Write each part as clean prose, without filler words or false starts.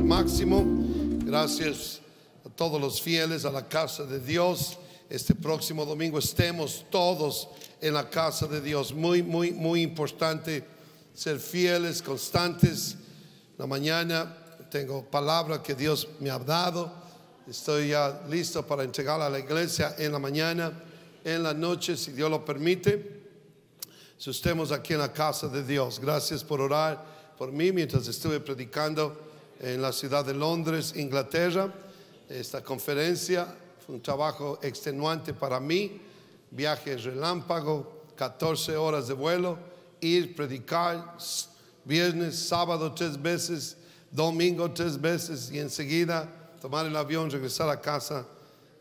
máximo. Gracias a todos los fieles a la casa de Dios. Este próximo domingo estemos todos en la casa de Dios. Muy importante ser fieles, constantes. La mañana tengo palabra que Dios me ha dado. Estoy ya listo para entregarla a la iglesia en la mañana. En la noche, si Dios lo permite, si estemos aquí en la casa de Dios. Gracias por orar por mí mientras estuve predicando en la ciudad de Londres, Inglaterra. Esta conferencia fue un trabajo extenuante para mí. Viaje relámpago, 14 horas de vuelo, ir, predicar, viernes, sábado 3 veces, domingo 3 veces y enseguida tomar el avión, regresar a casa.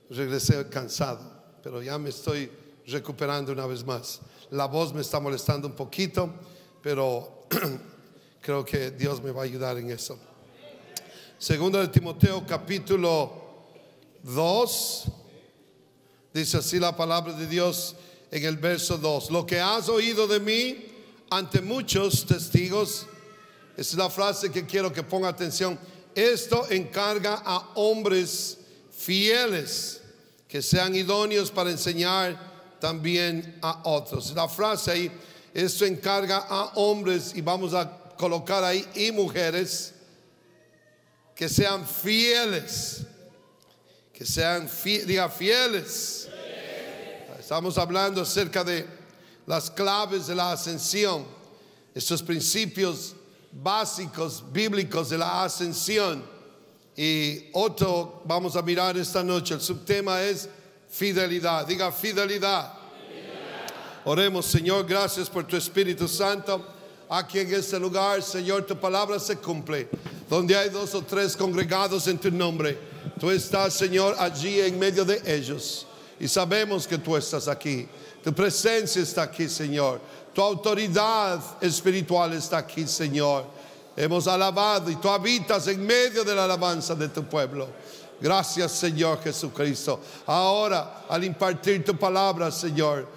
Regresé cansado, pero ya me estoy recuperando una vez más. La voz me está molestando un poquito, pero creo que Dios me va a ayudar en eso. Segunda de Timoteo capítulo 2, dice así la palabra de Dios en el verso 2. Lo que has oído de mí ante muchos testigos, esa es la frase que quiero que ponga atención. Esto encarga a hombres fieles que sean idóneos para enseñar también a otros. La frase ahí, esto encarga a hombres, y vamos a colocar ahí, y mujeres que sean fieles. Que sean fieles. Estamos hablando acerca de las claves de la ascensión, estos principios básicos bíblicos de la ascensión. Y otro vamos a mirar esta noche. El subtema es fidelidad. Diga fidelidad. Oremos. Señor, gracias por tu Espíritu Santo aquí en este lugar. Señor, tu palabra se cumple. Donde hay 2 o 3 congregados en tu nombre, tú estás, Señor, allí en medio de ellos. Y sabemos que tú estás aquí. Tu presencia está aquí, Señor. Tu autoridad espiritual está aquí, Señor. Hemos alabado y tú habitas en medio de la alabanza de tu pueblo. Gracias, Señor Jesucristo. Ahora, al impartir tu palabra, Señor,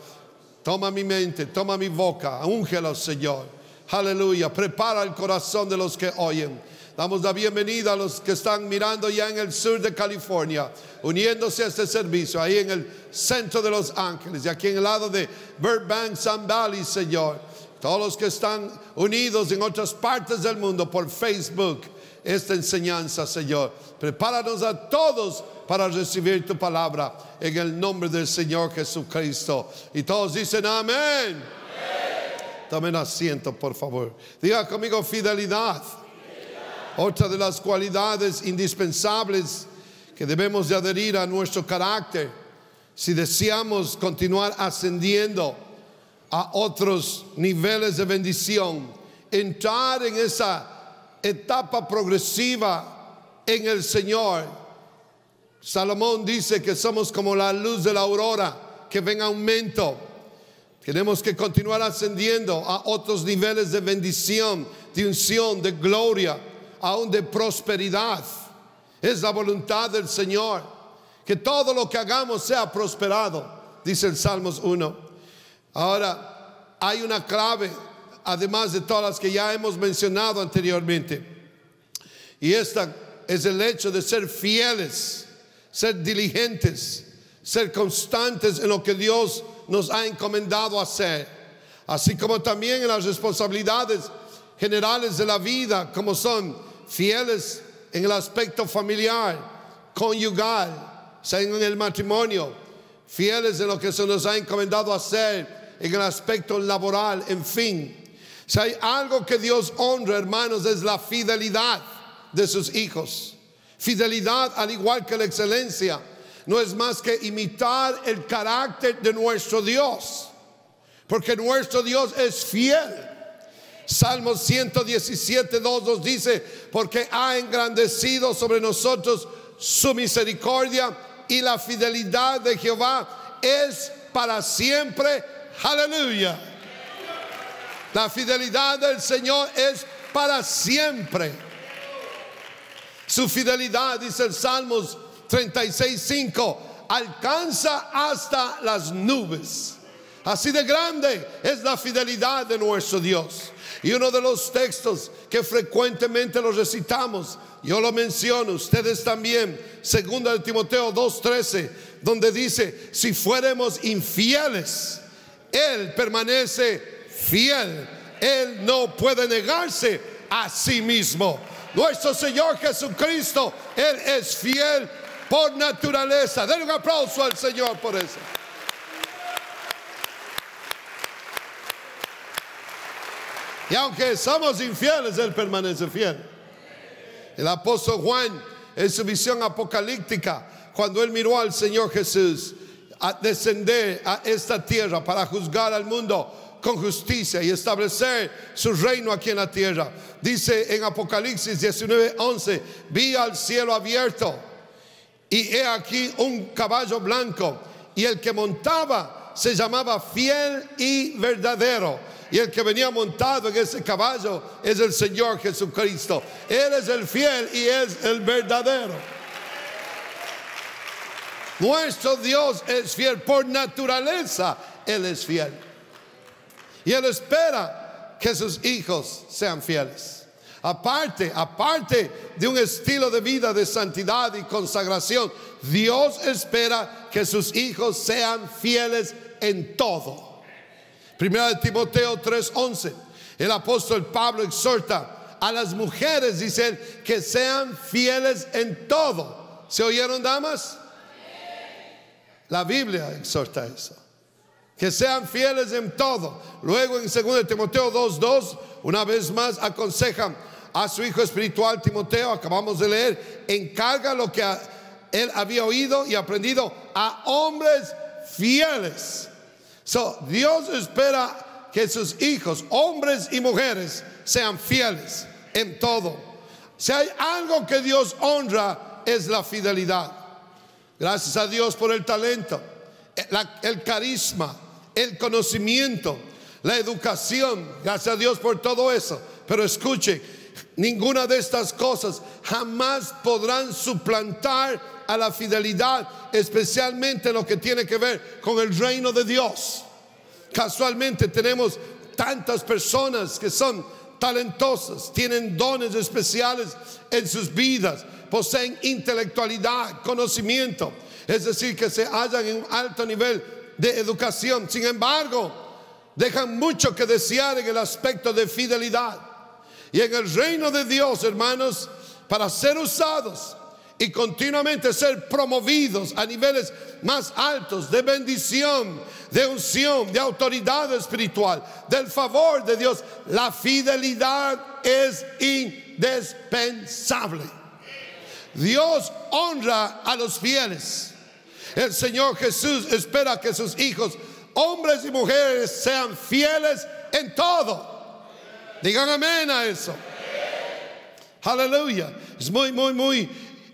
toma mi mente, toma mi boca, úngelo, Señor. Aleluya. Prepara el corazón de los que oyen. Damos la bienvenida a los que están mirando ya en el sur de California, uniéndose a este servicio, ahí en el centro de Los Ángeles, y aquí en el lado de Burbank, Sun Valley, Señor. Todos los que están unidos en otras partes del mundo por Facebook, esta enseñanza, Señor. Prepáranos a todos para recibir tu palabra en el nombre del Señor Jesucristo. Y todos dicen amén. Tomen asiento, por favor. Diga conmigo fidelidad. Otra de las cualidades indispensables que debemos de adherir a nuestro carácter si deseamos continuar ascendiendo a otros niveles de bendición, entrar en esa etapa progresiva en el Señor. Salomón dice que somos como la luz de la aurora que va en aumento. Tenemos que continuar ascendiendo a otros niveles de bendición, de unción, de gloria, aún de prosperidad. Es la voluntad del Señor que todo lo que hagamos sea prosperado, dice el Salmos 1. Ahora, hay una clave, además de todas las que ya hemos mencionado anteriormente, y esta es el hecho de ser fieles, ser diligentes, ser constantes en lo que Dios nos ha encomendado hacer, así como también en las responsabilidades generales de la vida, como son fieles en el aspecto familiar, conyugal, o sea, en el matrimonio, fieles en lo que se nos ha encomendado hacer en el aspecto laboral, en fin. Si hay algo que Dios honra, hermanos, es la fidelidad de sus hijos. Fidelidad, al igual que la excelencia, no es más que imitar el carácter de nuestro Dios, porque nuestro Dios es fiel. Salmos 117:2 nos dice: porque ha engrandecido sobre nosotros su misericordia, y la fidelidad de Jehová es para siempre. Aleluya. La fidelidad del Señor es para siempre. Su fidelidad, dice el Salmos 36:5, alcanza hasta las nubes. Así de grande es la fidelidad de nuestro Dios. Y uno de los textos que frecuentemente los recitamos, yo lo menciono, ustedes también, 2 de Timoteo 2:13, donde dice: si fuéramos infieles, Él permanece fiel. Él no puede negarse a sí mismo. Nuestro Señor Jesucristo, Él es fiel por naturaleza. Den un aplauso al Señor por eso. Y aunque somos infieles, Él permanece fiel. El apóstol Juan, en su visión apocalíptica, cuando él miró al Señor Jesús a descender a esta tierra para juzgar al mundo con justicia y establecer su reino aquí en la tierra, dice en Apocalipsis 19:11: vi al cielo abierto y he aquí un caballo blanco, y el que montaba se llamaba Fiel y Verdadero. Y el que venía montado en ese caballo es el Señor Jesucristo. Él es el fiel y es el verdadero. Nuestro Dios es fiel por naturaleza. Él es fiel. Y Él espera que sus hijos sean fieles. Aparte de un estilo de vida de santidad y consagración, Dios espera que sus hijos sean fieles en todo. 1 de Timoteo 3:11, el apóstol Pablo exhorta a las mujeres, dice él, que sean fieles en todo. ¿Se oyeron, damas? La Biblia exhorta eso, que sean fieles en todo. Luego en 2 de Timoteo 2:2, una vez más aconsejan a su hijo espiritual Timoteo, acabamos de leer: encarga lo que él había oído y aprendido a hombres fieles. Dios espera que sus hijos, hombres y mujeres, sean fieles en todo. Si hay algo que Dios honra, es la fidelidad. Gracias a Dios por el talento, el carisma, el conocimiento, la educación. Gracias a Dios por todo eso. Pero escuche, ninguna de estas cosas jamás podrán suplantar a la fidelidad, especialmente lo que tiene que ver con el reino de Dios. Casualmente tenemos tantas personas que son talentosas, tienen dones especiales en sus vidas, poseen intelectualidad, conocimiento, es decir, que se hallan en un alto nivel de educación. Sin embargo, dejan mucho que desear en el aspecto de fidelidad. Y en el reino de Dios, hermanos, para ser usados y continuamente ser promovidos a niveles más altos de bendición, de unción, de autoridad espiritual, del favor de Dios, la fidelidad es indispensable. Dios honra a los fieles. El Señor Jesús espera que sus hijos, hombres y mujeres, sean fieles en todo. Digan amén a eso. Aleluya. Es muy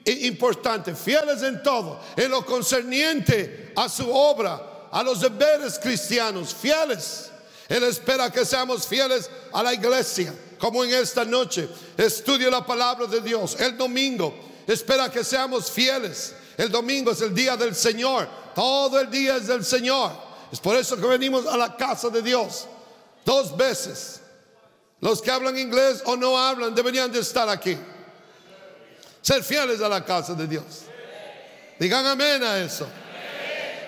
importante. Fieles en todo, en lo concerniente a su obra, a los deberes cristianos, fieles. Él espera que seamos fieles a la iglesia, como en esta noche estudio la palabra de Dios. El domingo espera que seamos fieles. El domingo es el día del Señor, todo el día es del Señor. Es por eso que venimos a la casa de Dios 2 veces. Los que hablan inglés o no hablan deberían de estar aquí. Ser fieles a la casa de Dios. Digan amén a eso.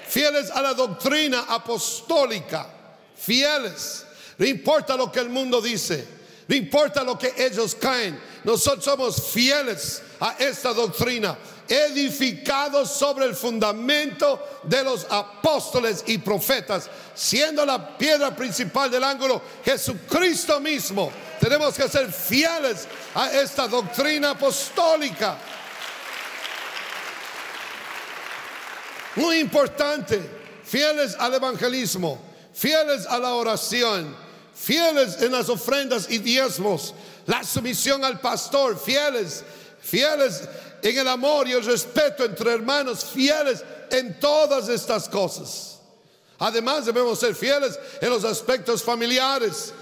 Fieles a la doctrina apostólica. Fieles. No importa lo que el mundo dice, no importa lo que ellos creen, nosotros somos fieles a esta doctrina, edificados sobre el fundamento de los apóstoles y profetas, siendo la piedra principal del ángulo Jesucristo mismo. Tenemos que ser fieles a esta doctrina apostólica. Muy importante. Fieles al evangelismo, fieles a la oración, fieles en las ofrendas y diezmos, la sumisión al pastor, fieles en el amor y el respeto entre hermanos, fieles en todas estas cosas. Además debemos ser fieles en los aspectos familiares.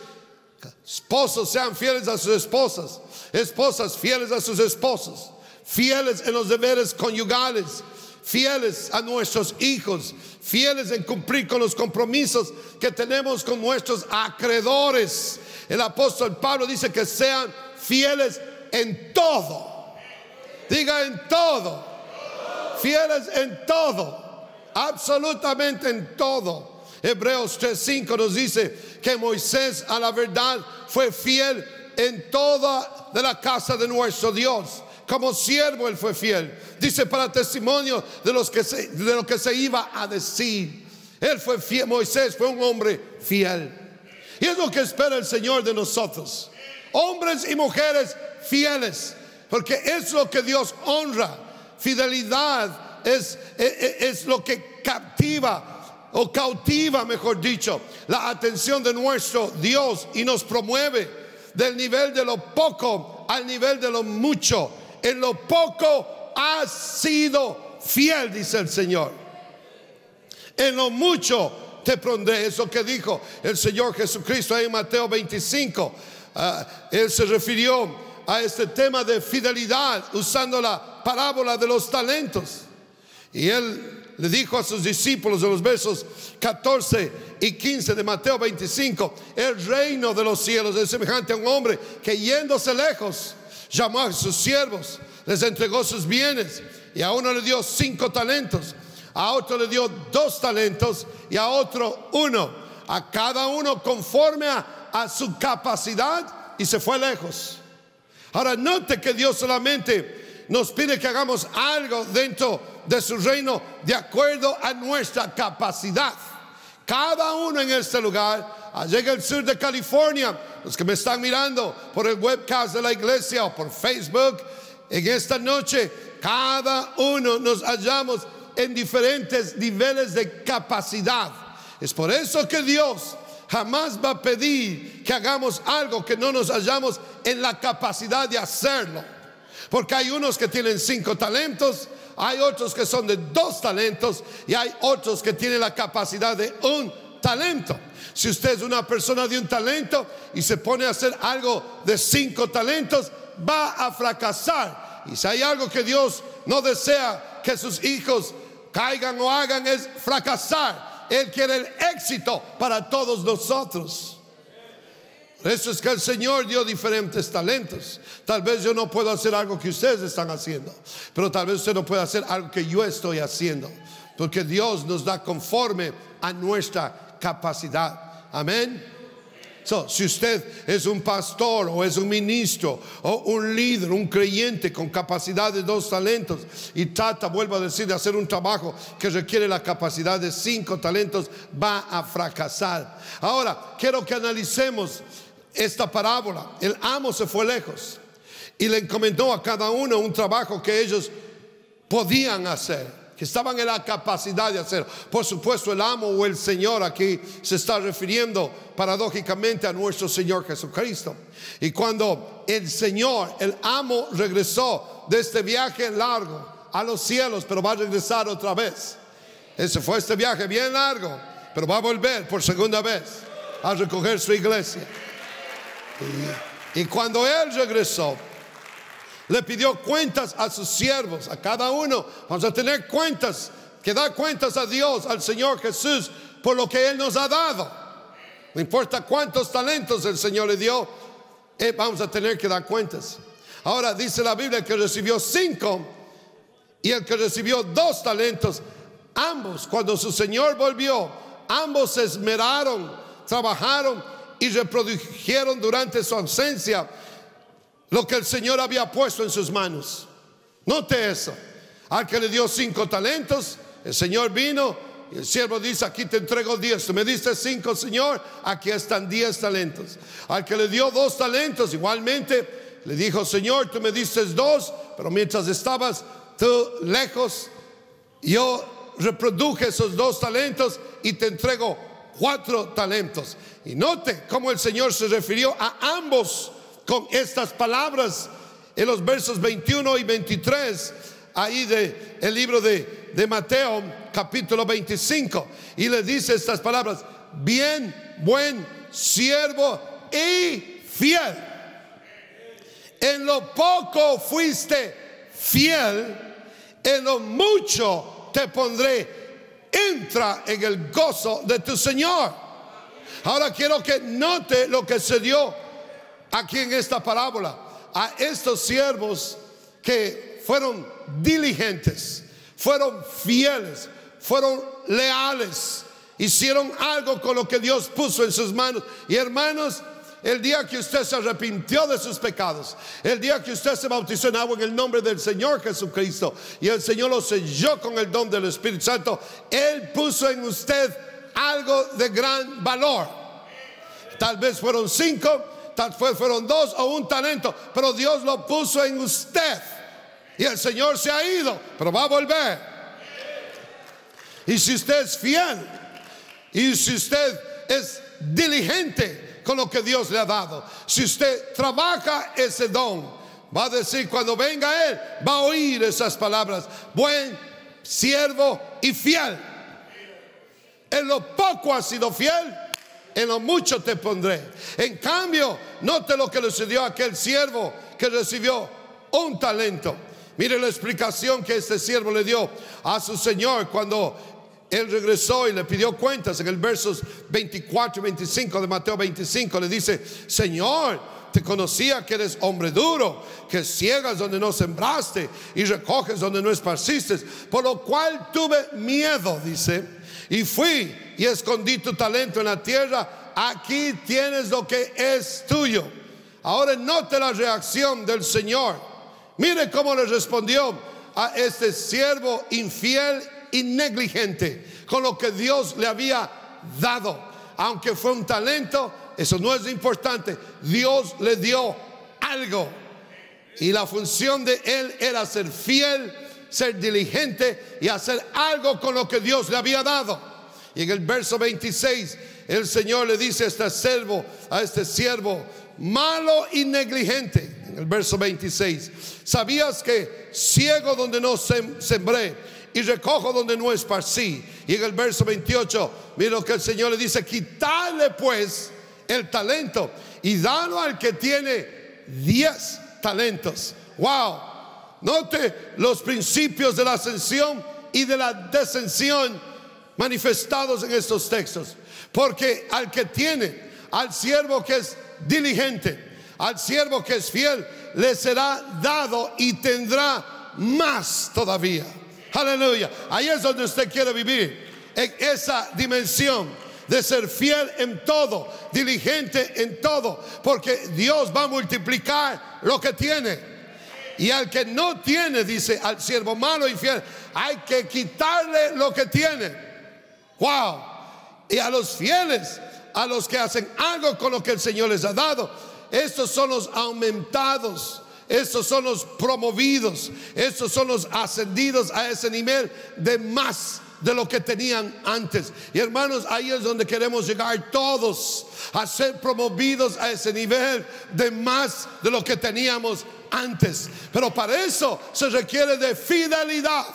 Esposos sean fieles a sus esposas, esposas fieles a sus esposos, fieles en los deberes conyugales, fieles a nuestros hijos, fieles en cumplir con los compromisos que tenemos con nuestros acreedores. El apóstol Pablo dice que sean fieles en todo. Diga en todo. Fieles en todo. Absolutamente en todo. Hebreos 3:5 nos dice que Moisés a la verdad fue fiel en toda de la casa de nuestro Dios. Como siervo él fue fiel. Dice para testimonio de lo que se iba a decir. Él fue fiel. Moisés fue un hombre fiel. Y es lo que espera el Señor de nosotros. Hombres y mujeres fieles. Porque es lo que Dios honra. Fidelidad es lo que captiva o cautiva, mejor dicho, la atención de nuestro Dios y nos promueve del nivel de lo poco al nivel de lo mucho. En lo poco has sido fiel, dice el Señor. En lo mucho te pondré. Eso que dijo el Señor Jesucristo en Mateo 25. Él se refirió a este tema de fidelidad usando la parábola de los talentos. Y él le dijo a sus discípulos en los versos 14 y 15 de Mateo 25: el reino de los cielos es semejante a un hombre que yéndose lejos llamó a sus siervos, les entregó sus bienes, y a uno le dio 5 talentos, a otro le dio 2 talentos y a otro 1, a cada uno conforme a su capacidad, y se fue lejos. Ahora note que Dios solamente nos pide que hagamos algo dentro de su reino de acuerdo a nuestra capacidad. Cada uno en este lugar, allá en el sur de California, los que me están mirando por el webcast de la iglesia o por Facebook, en esta noche, cada uno nos hallamos en diferentes niveles de capacidad. Es por eso que Dios jamás va a pedir que hagamos algo que no nos hallamos en la capacidad de hacerlo. Porque hay unos que tienen 5 talentos, hay otros que son de 2 talentos y hay otros que tienen la capacidad de 1 talento. Si usted es una persona de 1 talento y se pone a hacer algo de 5 talentos, va a fracasar. Y si hay algo que Dios no desea que sus hijos caigan o hagan, es fracasar. Él quiere el éxito para todos nosotros. Por eso es que el Señor dio diferentes talentos. Tal vez yo no puedo hacer algo que ustedes están haciendo, pero tal vez usted no pueda hacer algo que yo estoy haciendo, porque Dios nos da conforme a nuestra capacidad. Amén. Si usted es un pastor o es un ministro o un líder, un creyente con capacidad de 2 talentos y trata, vuelvo a decir, de hacer un trabajo que requiere la capacidad de 5 talentos, va a fracasar. Ahora, quiero que analicemos esta parábola. El amo se fue lejos y le encomendó a cada uno un trabajo que ellos podían hacer, que estaban en la capacidad de hacer. Por supuesto, el amo o el Señor aquí se está refiriendo paradójicamente a nuestro Señor Jesucristo. Y cuando el Señor, el amo, regresó de este viaje largo a los cielos, pero va a regresar otra vez. Ese fue este viaje bien largo, pero va a volver por segunda vez a recoger su iglesia. Y cuando Él regresó, le pidió cuentas a sus siervos, a cada uno. Vamos a tener cuentas, que dar cuentas a Dios, al Señor Jesús, por lo que Él nos ha dado. No importa cuántos talentos el Señor le dio, vamos a tener que dar cuentas. Ahora dice la Biblia que recibió 5 y el que recibió 2 talentos, ambos, cuando su Señor volvió, ambos se esmeraron, trabajaron y reprodujeron durante su ausencia lo que el Señor había puesto en sus manos. Note eso. Al que le dio 5 talentos, el Señor vino y el siervo dice: aquí te entrego 10. Tú me diste 5, Señor, aquí están 10 talentos. Al que le dio 2 talentos, igualmente le dijo: Señor, tú me diste 2, pero mientras estabas tú lejos, yo reproduje esos 2 talentos y te entrego 4 talentos. Y note cómo el Señor se refirió a ambos con estas palabras en los versos 21 y 23 ahí del libro de Mateo capítulo 25, y le dice estas palabras: bien, buen siervo y fiel, en lo poco fuiste fiel, en lo mucho te pondré. Entra en el gozo de tu Señor. Ahora quiero que note lo que se dio aquí en esta parábola. A estos siervos que fueron diligentes, fueron fieles, fueron leales, hicieron algo con lo que Dios puso en sus manos. Y hermanos, el día que usted se arrepintió de sus pecados, el día que usted se bautizó en agua en el nombre del Señor Jesucristo, y el Señor lo selló con el don del Espíritu Santo, Él puso en usted algo de gran valor. Tal vez fueron 5, tal vez fueron 2 o un talento, pero Dios lo puso en usted. Y el Señor se ha ido, pero va a volver. Y si usted es fiel, y si usted es diligente con lo que Dios le ha dado, si usted trabaja ese don, va a decir cuando venga Él, va a oír esas palabras: buen siervo y fiel. En lo poco has sido fiel, en lo mucho te pondré. En cambio, note lo que le sucedió a aquel siervo que recibió un talento. Mire la explicación que este siervo le dio a su señor cuando él regresó y le pidió cuentas. En el versos 24 y 25 de Mateo 25 le dice: Señor, te conocía que eres hombre duro, que ciegas donde no sembraste y recoges donde no esparciste, por lo cual tuve miedo, dice, y fui y escondí tu talento en la tierra. Aquí tienes lo que es tuyo. Ahora note la reacción del Señor. Mire cómo le respondió a este siervo infiel y negligente con lo que Dios le había dado. Aunque fue un talento, eso no es importante. Dios le dio algo, y la función de él era ser fiel, ser diligente y hacer algo con lo que Dios le había dado. Y en el verso 26 el Señor le dice a este siervo malo y negligente, en el verso 26: ¿sabías que ciego donde no sembré y recojo donde no esparcí? Y en el verso 28, mira lo que el Señor le dice: quitarle pues el talento y dalo al que tiene 10 talentos. Wow. Note los principios de la ascensión y de la descensión manifestados en estos textos. Porque al que tiene, al siervo que es diligente, al siervo que es fiel, le será dado y tendrá más todavía. Aleluya. Ahí es donde usted quiere vivir, en esa dimensión de ser fiel en todo, diligente en todo, porque Dios va a multiplicar lo que tiene. Y al que no tiene, dice, al siervo malo y fiel, hay que quitarle lo que tiene. Wow. Y a los fieles, a los que hacen algo con lo que el Señor les ha dado, estos son los aumentados, estos son los promovidos, estos son los ascendidos a ese nivel de más de lo que tenían antes. Y hermanos, ahí es donde queremos llegar todos, a ser promovidos a ese nivel de más de lo que teníamos antes. Pero para eso se requiere de fidelidad.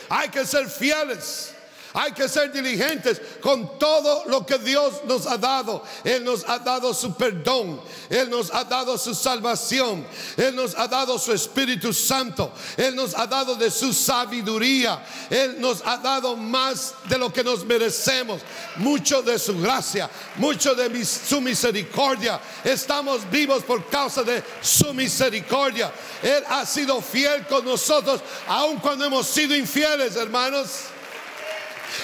Hay que ser fieles, hay que ser diligentes con todo lo que Dios nos ha dado. Él nos ha dado su perdón, Él nos ha dado su salvación, Él nos ha dado su Espíritu Santo, Él nos ha dado de su sabiduría, Él nos ha dado más de lo que nos merecemos, mucho de su gracia, mucho de su misericordia. Estamos vivos por causa de su misericordia. Él ha sido fiel con nosotros aun cuando hemos sido infieles, hermanos.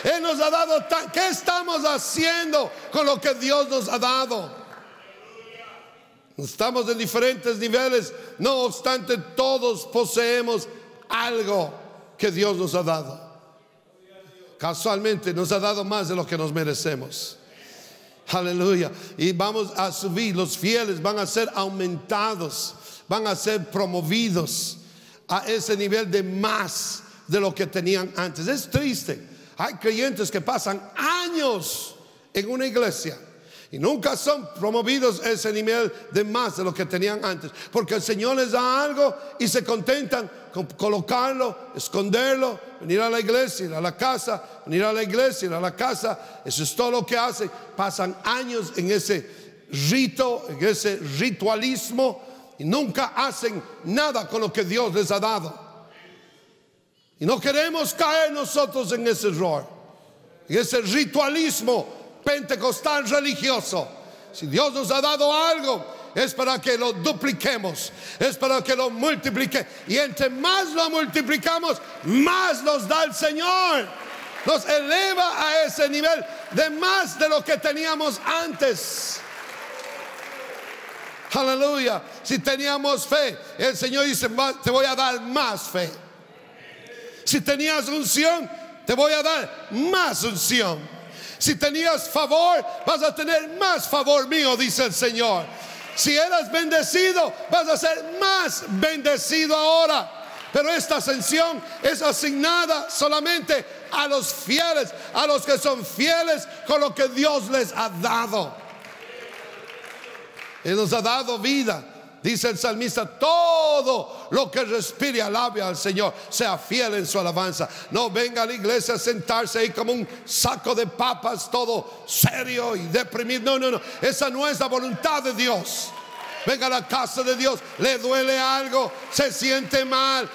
Él nos ha dado ¿qué estamos haciendo con lo que Dios nos ha dado? Estamos en diferentes niveles, no obstante todos poseemos algo que Dios nos ha dado. Casualmente nos ha dado más de lo que nos merecemos. Aleluya. Y vamos a subir, los fieles van a ser aumentados, van a ser promovidos a ese nivel de más de lo que tenían antes. Es triste. Hay creyentes que pasan años en una iglesia y nunca son promovidos a ese nivel de más de lo que tenían antes, porque el Señor les da algo y se contentan con colocarlo, esconderlo, venir a la iglesia, ir a la casa, venir a la iglesia, ir a la casa. Eso es todo lo que hacen. Pasan años en ese rito, en ese ritualismo, y nunca hacen nada con lo que Dios les ha dado. Y no queremos caer nosotros en ese error, en ese ritualismo pentecostal religioso. Si Dios nos ha dado algo, es para que lo dupliquemos, es para que lo multiplique. Y entre más lo multiplicamos, más nos da el Señor. Nos eleva a ese nivel de más de lo que teníamos antes. Aleluya. Si teníamos fe, el Señor dice: te voy a dar más fe. Si tenías unción, te voy a dar más unción. Si tenías favor, vas a tener más favor mío, dice el Señor. Si eras bendecido, vas a ser más bendecido ahora. Pero esta ascensión es asignada solamente a los fieles, a los que son fieles con lo que Dios les ha dado. Él nos ha dado vida. Dice el salmista: todo lo que respire alabe al Señor, sea fiel en su alabanza. No venga a la iglesia a sentarse ahí como un saco de papas, todo serio y deprimido. No. Esa no es la voluntad de Dios. Venga a la casa de Dios, le duele algo, se siente mal,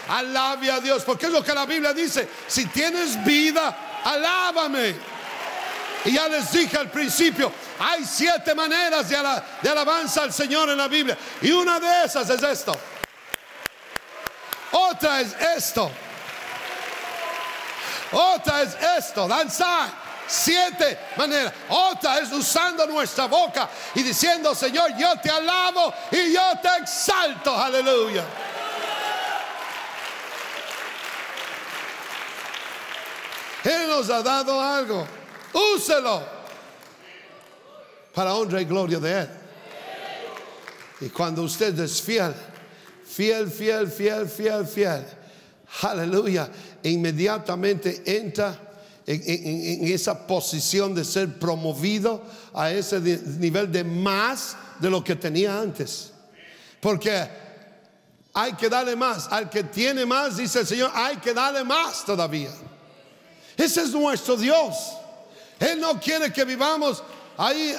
alabe a Dios, porque es lo que la Biblia dice: si tienes vida, alábame. Y ya les dije al principio, hay 7 maneras de alabanza al Señor en la Biblia, y una de esas es esto. Otra es esto. Otra es esto, danzar. 7 maneras. Otra es usando nuestra boca y diciendo: Señor, yo te alabo y yo te exalto. Aleluya. Él nos ha dado algo. Úselo para honra y gloria de Él. Y cuando usted es fiel, aleluya, inmediatamente entra en esa posición de ser promovido a ese nivel de más de lo que tenía antes. Porque hay que darle más. Al que tiene más, dice el Señor, hay que darle más todavía. Ese es nuestro Dios. Él no quiere que vivamos ahí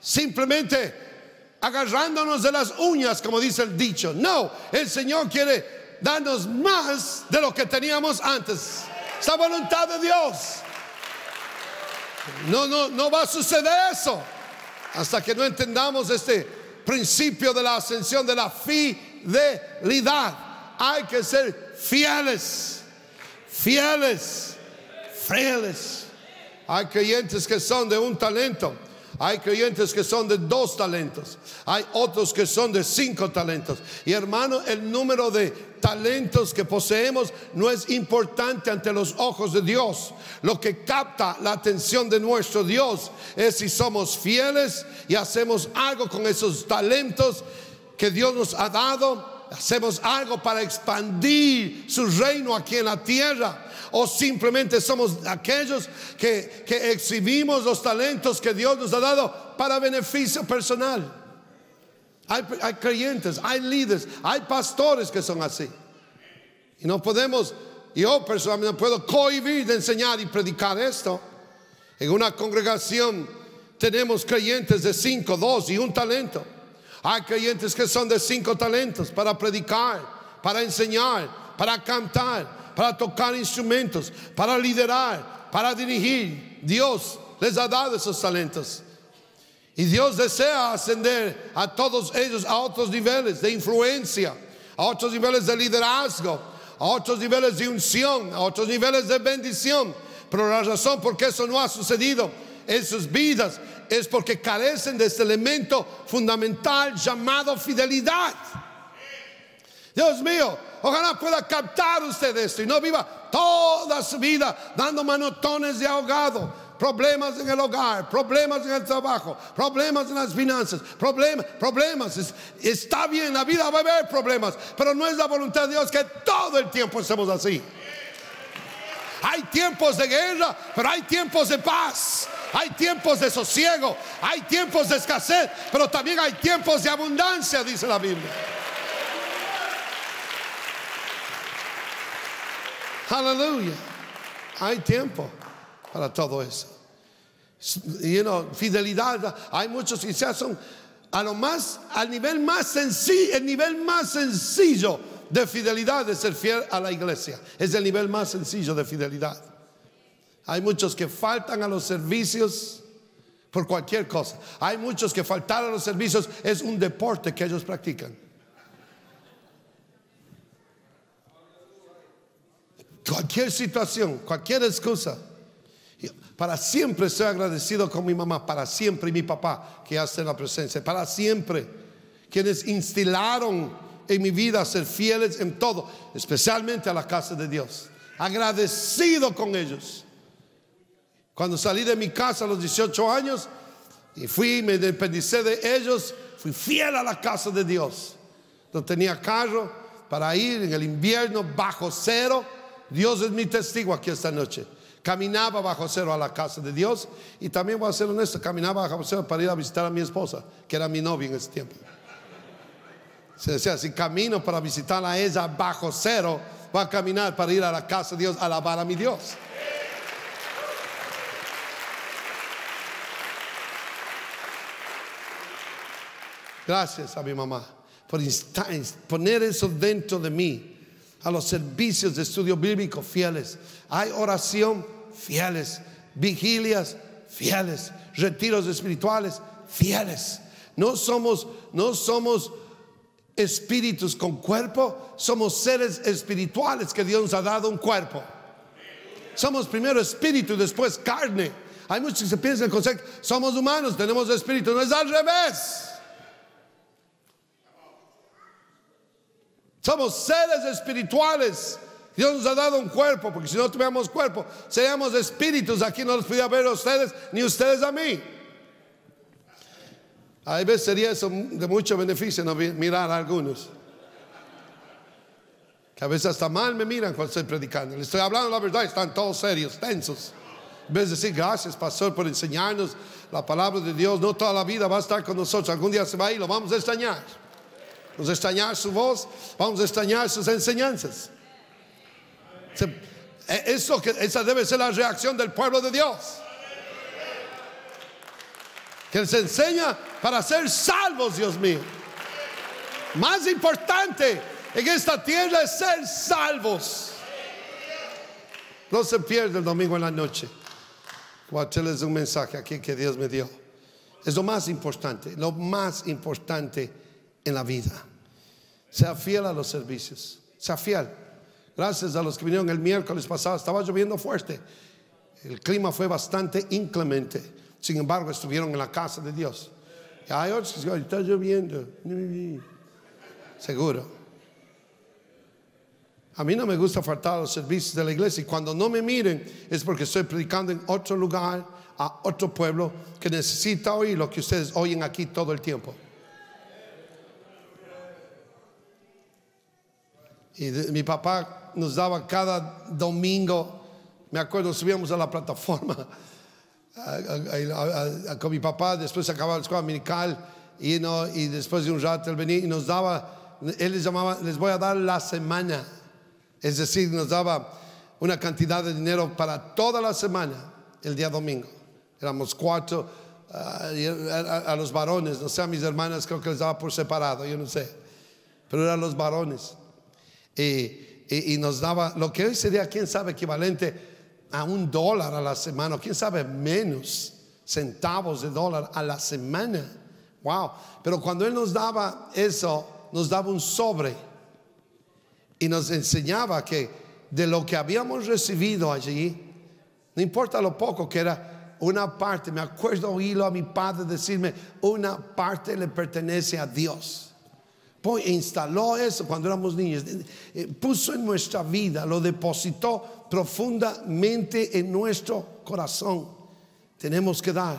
simplemente agarrándonos de las uñas, como dice el dicho. No, el Señor quiere darnos más de lo que teníamos antes. Es la voluntad de Dios. No va a suceder eso hasta que no entendamos este principio de la ascensión, de la fidelidad. Hay que ser fieles. Hay creyentes que son de 1 talento. Hay creyentes que son de 2 talentos. Hay otros que son de 5 talentos. Y hermano, el número de talentos que poseemos no es importante ante los ojos de Dios. Lo que capta la atención de nuestro Dios es si somos fieles y hacemos algo con esos talentos que Dios nos ha dado. Hacemos algo para expandir su reino aquí en la tierra, o simplemente somos aquellos que exhibimos los talentos que Dios nos ha dado para beneficio personal. Hay creyentes, hay líderes, hay pastores que son así. Y no podemos, yo personalmente no puedo cohibir de enseñar y predicar esto. En una congregación tenemos creyentes de 5, 2 y 1 talento. Hay creyentes que son de 5 talentos para predicar, para enseñar, para cantar, para tocar instrumentos, para liderar, para dirigir. Dios les ha dado esos talentos. Y Dios desea ascender a todos ellos a otros niveles de influencia, a otros niveles de liderazgo, a otros niveles de unción, a otros niveles de bendición. Pero la razón por qué eso no ha sucedido en sus vidas es porque carecen de este elemento fundamental llamado fidelidad. Dios mío, ojalá pueda captar usted esto y no viva toda su vida dando manotones de ahogado. Problemas en el hogar, problemas en el trabajo, problemas en las finanzas, problemas. Está bien, la vida va a haber problemas, pero no es la voluntad de Dios que todo el tiempo estemos así. Hay tiempos de guerra, pero hay tiempos de paz. Hay tiempos de sosiego, hay tiempos de escasez, pero también hay tiempos de abundancia, dice la Biblia. Aleluya. Hay tiempo para todo eso. Fidelidad. Hay muchos que ya son al nivel más sencillo, el nivel más sencillo de fidelidad es ser fiel a la iglesia. Es el nivel más sencillo de fidelidad. Hay muchos que faltan a los servicios por cualquier cosa. Hay muchos que faltar a los servicios es un deporte que ellos practican. Cualquier situación, cualquier excusa. Para siempre estoy agradecido con mi mamá, para siempre, y mi papá, que ya está en la presencia, para siempre, quienes instilaron en mi vida a ser fieles en todo, especialmente a la casa de Dios. Agradecido con ellos. Cuando salí de mi casa a los 18 años y me independicé de ellos, fui fiel a la casa de Dios. No tenía carro para ir en el invierno bajo cero. Dios es mi testigo aquí esta noche. Caminaba bajo cero a la casa de Dios. Y también voy a ser honesto, caminaba bajo cero para ir a visitar a mi esposa, que era mi novia en ese tiempo. Se decía, si camino para visitar a ella bajo cero, voy a caminar para ir a la casa de Dios, a alabar a mi Dios. Gracias a mi mamá por poner eso dentro de mí. A los servicios de estudio bíblico, fieles. Hay oración, fieles. Vigilias, fieles. Retiros espirituales, fieles. No somos espíritus con cuerpo. Somos seres espirituales que Dios nos ha dado un cuerpo. Somos primero espíritu y después carne. Hay muchos que se piensan el concepto, somos humanos, tenemos espíritu. No, es al revés. Somos seres espirituales. Dios nos ha dado un cuerpo, porque si no tuviéramos cuerpo, seríamos espíritus. Aquí no los podía ver a ustedes, ni ustedes a mí. A veces sería eso de mucho beneficio, no mirar a algunos. Que a veces hasta mal me miran cuando estoy predicando. Les estoy hablando la verdad, están todos serios, tensos. En vez de decir, gracias, pastor, por enseñarnos la palabra de Dios. No toda la vida va a estar con nosotros. Algún día se va a ir, lo vamos a extrañar. Vamos a extrañar su voz, vamos a extrañar sus enseñanzas. Esa debe ser la reacción del pueblo de Dios, que les enseña para ser salvos. Dios mío, más importante en esta tierra es ser salvos. No se pierda el domingo en la noche. Voy a echarles un mensaje aquí que Dios me dio. Es lo más importante en la vida. Sea fiel a los servicios. Sea fiel. Gracias a los que vinieron el miércoles pasado. Estaba lloviendo fuerte. El clima fue bastante inclemente. Sin embargo, estuvieron en la casa de Dios. Y hay otros que dicen, está lloviendo. Seguro. A mí no me gusta faltar a los servicios de la iglesia. Y cuando no me miren es porque estoy predicando en otro lugar, a otro pueblo que necesita oír lo que ustedes oyen aquí todo el tiempo. Y mi papá nos daba cada domingo, me acuerdo, subíamos a la plataforma con mi papá, después se acababa la escuela dominical y después de un rato él venía y nos daba, él les llamaba, les voy a dar la semana, es decir, nos daba una cantidad de dinero para toda la semana, el día domingo. Éramos 4, a los varones, no sé, a mis hermanas creo que les daba por separado, yo no sé, pero eran los varones. Y nos daba lo que hoy sería, quién sabe, equivalente a $1 a la semana, o quién sabe menos, centavos de dólar a la semana. Wow. Pero cuando él nos daba eso, nos daba un sobre y nos enseñaba que de lo que habíamos recibido allí, no importa lo poco que era, una parte, me acuerdo oírlo a mi padre decirme, una parte le pertenece a Dios. Pues instaló eso cuando éramos niños, puso en nuestra vida, lo depositó profundamente en nuestro corazón. Tenemos que dar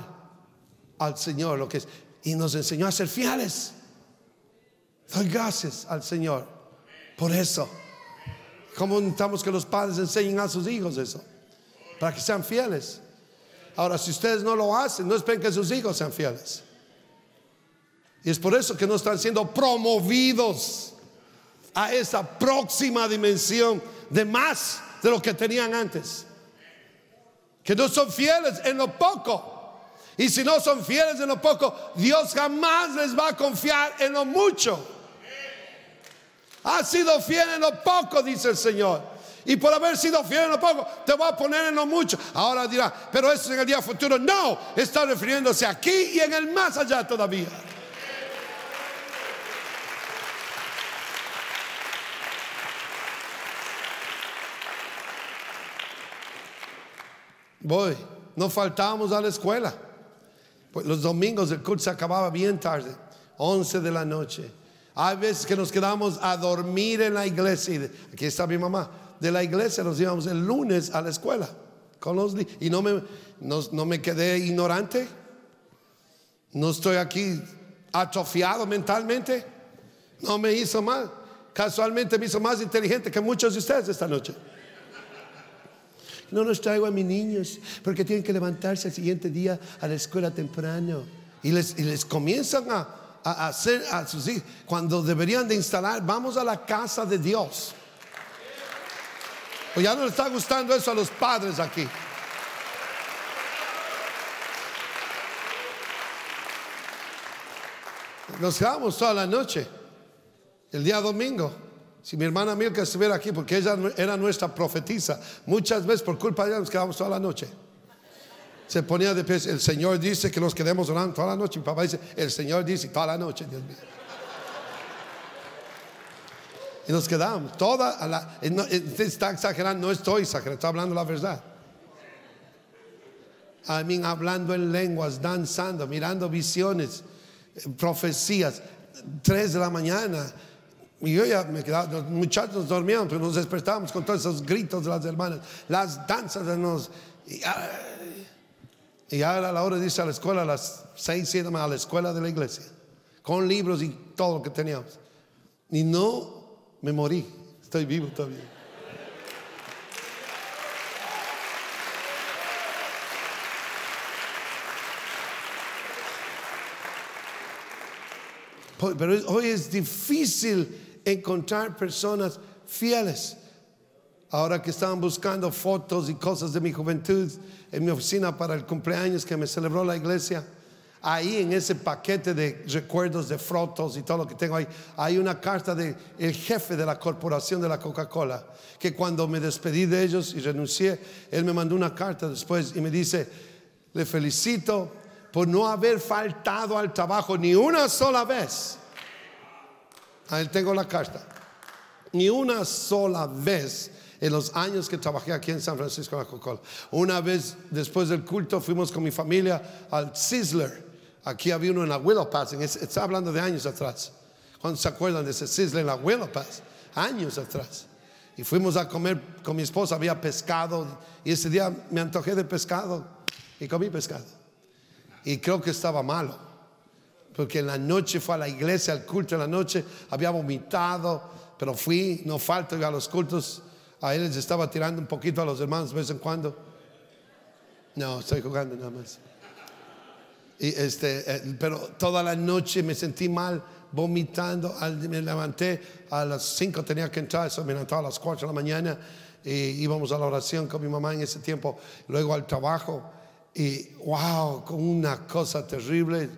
al Señor lo que es, y nos enseñó a ser fieles. Doy gracias al Señor por eso. ¿Cómo necesitamos que los padres enseñen a sus hijos eso? Para que sean fieles. Ahora, si ustedes no lo hacen, no esperen que sus hijos sean fieles. Y es por eso que no están siendo promovidos a esa próxima dimensión de más de lo que tenían antes. Que no son fieles en lo poco. Y si no son fieles en lo poco, Dios jamás les va a confiar en lo mucho. Has sido fiel en lo poco, dice el Señor, y por haber sido fiel en lo poco, te voy a poner en lo mucho. Ahora dirá, pero eso es en el día futuro. No, está refiriéndose aquí y en el más allá todavía. No faltábamos a la escuela. Pues los domingos el culto se acababa bien tarde, 11 de la noche. Hay veces que nos quedamos a dormir en la iglesia. Aquí está mi mamá. De la iglesia nos íbamos el lunes a la escuela con y no me quedé ignorante. No estoy aquí atrofiado mentalmente. No me hizo mal. Casualmente me hizo más inteligente que muchos de ustedes esta noche. No los traigo a mis niños porque tienen que levantarse el siguiente día a la escuela temprano. Y les comienzan a hacer a sus hijos cuando deberían de instalar, vamos a la casa de Dios. Pues ya no les está gustando eso a los padres aquí. Nos quedamos toda la noche. El día domingo, si mi hermana Milka estuviera aquí, porque ella era nuestra profetisa, muchas veces por culpa de ella nos quedamos toda la noche. Se ponía de pie, el Señor dice que nos quedemos orando toda la noche. Mi papá dice, el Señor dice toda la noche, Dios mío. Y nos quedamos toda está exagerando, no estoy exagerando, estoy hablando la verdad. Hablando en lenguas, danzando, mirando visiones, profecías. 3 de la mañana. Y yo ya me quedaba, los muchachos dormían, pero nos despertábamos con todos esos gritos de las hermanas, las danzas de nos. Y ya era la hora de irse a la escuela a las 6, 7 a la escuela de la iglesia, con libros y todo lo que teníamos. Y no me morí, estoy vivo todavía. Pero hoy es difícil encontrar personas fieles. Ahora que estaban buscando fotos y cosas de mi juventud en mi oficina para el cumpleaños que me celebró la iglesia, ahí en ese paquete de recuerdos de fotos y todo lo que tengo ahí, hay una carta del jefe de la corporación de la Coca-Cola, que cuando me despedí de ellos y renuncié, él me mandó una carta después y me dice, le felicito por no haber faltado al trabajo ni una sola vez. Ahí tengo la carta. Ni una sola vez en los años que trabajé aquí en San Francisco de la Coca-Cola. Una vez después del culto fuimos con mi familia al Sizzler. Aquí había uno en la Willow Pass. Está hablando de años atrás. ¿Cuándo se acuerdan de ese Sizzler en la Willow Pass? Años atrás. Y fuimos a comer con mi esposa. Había pescado. Y ese día me antojé de pescado y comí pescado. Y creo que estaba malo, porque en la noche fue a la iglesia, al culto en la noche, había vomitado, pero fui, no falto a los cultos. A él les estaba tirando un poquito a los hermanos de vez en cuando. No, estoy jugando nada más. Y pero toda la noche me sentí mal, vomitando. Me levanté a las 5, tenía que entrar, eso me levantaba a las 4 de la mañana. Y íbamos a la oración con mi mamá en ese tiempo, luego al trabajo. Y wow, con una cosa terrible.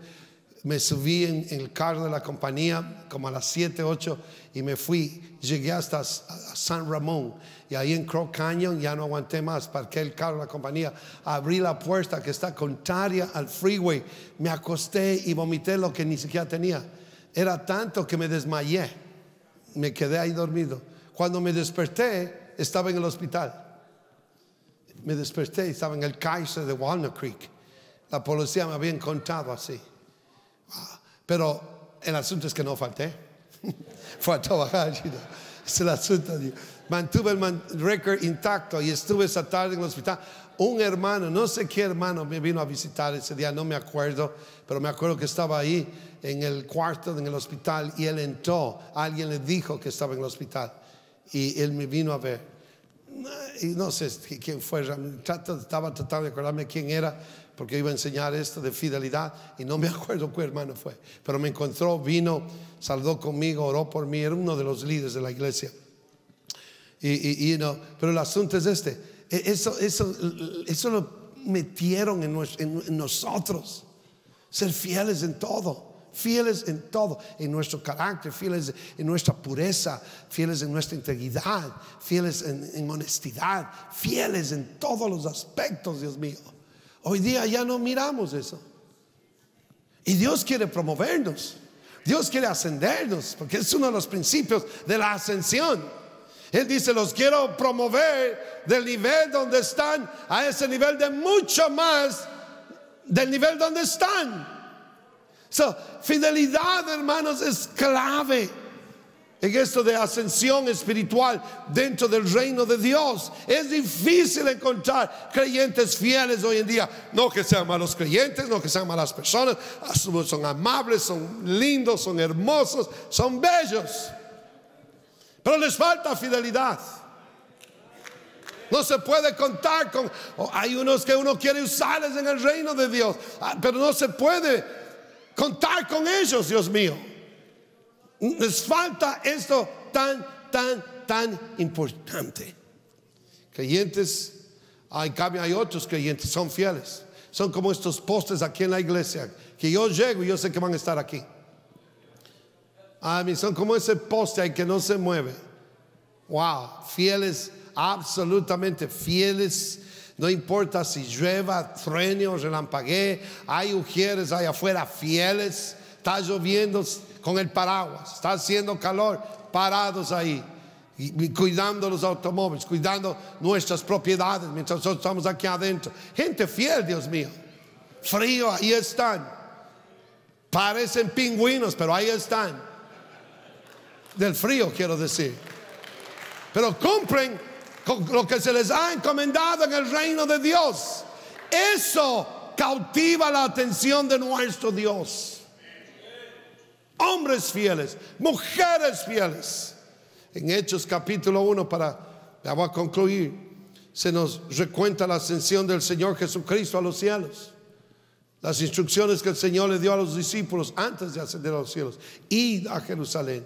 Me subí en el carro de la compañía como a las 7, 8 y me fui. Llegué hasta San Ramón y ahí en Crow Canyon ya no aguanté más. Parqué el carro de la compañía, abrí la puerta que está contraria al freeway, me acosté y vomité lo que ni siquiera tenía. Era tanto que me desmayé, me quedé ahí dormido. Cuando me desperté estaba en el hospital. Me desperté y estaba en el Kaiser de Walnut Creek. La policía me había encontrado así. Pero el asunto es que no falté. Fue a trabajar. Es el asunto. Mantuve el récord intacto y estuve esa tarde en el hospital. Un hermano, no sé qué hermano, me vino a visitar ese día, no me acuerdo, pero me acuerdo que estaba ahí en el cuarto en el hospital y él entró. Alguien le dijo que estaba en el hospital y él me vino a ver. Y no sé quién fue, estaba tratando de acordarme quién era, porque iba a enseñar esto de fidelidad y no me acuerdo qué hermano fue, pero me encontró, vino, saludó conmigo, oró por mí, era uno de los líderes de la iglesia. Pero el asunto es eso lo metieron en nosotros, ser fieles en todo, fieles en todo, en nuestro carácter, fieles en nuestra pureza, fieles en nuestra integridad, fieles en honestidad, fieles en todos los aspectos, Dios mío. Hoy día ya no miramos eso. Y Dios quiere promovernos, Dios quiere ascendernos, porque es uno de los principios de la ascensión. Él dice: los quiero promover del nivel donde están a ese nivel de mucho más del nivel donde están. Fidelidad, hermanos, es clave en esto de ascensión espiritual dentro del reino de Dios. Es difícil encontrar creyentes fieles hoy en día. No que sean malos creyentes, no que sean malas personas. Son amables, son lindos, son hermosos, son bellos, pero les falta fidelidad. No se puede contar con. Hay unos que uno quiere usarles en el reino de Dios, pero no se puede contar con ellos, Dios mío. Les falta esto tan importante. Creyentes, en cambio hay otros creyentes, son fieles. Son como estos postes aquí en la iglesia, que yo llego y yo sé que van a estar aquí. Son como ese poste ahí que no se mueve. Wow, fieles, absolutamente fieles. No importa si llueva, truene o relampaguee. Hay mujeres allá afuera fieles. Está lloviendo con el paraguas, está haciendo calor, parados ahí y cuidando los automóviles, cuidando nuestras propiedades mientras nosotros estamos aquí adentro. Gente fiel, Dios mío. Frío, ahí están. Parecen pingüinos, pero ahí están. Del frío, quiero decir. Pero cumplen con lo que se les ha encomendado en el reino de Dios. Eso cautiva la atención de nuestro Dios. Hombres fieles, mujeres fieles. En Hechos capítulo 1, ya voy a concluir, se nos recuenta la ascensión del Señor Jesucristo a los cielos. Las instrucciones que el Señor le dio a los discípulos antes de ascender a los cielos: id a Jerusalén,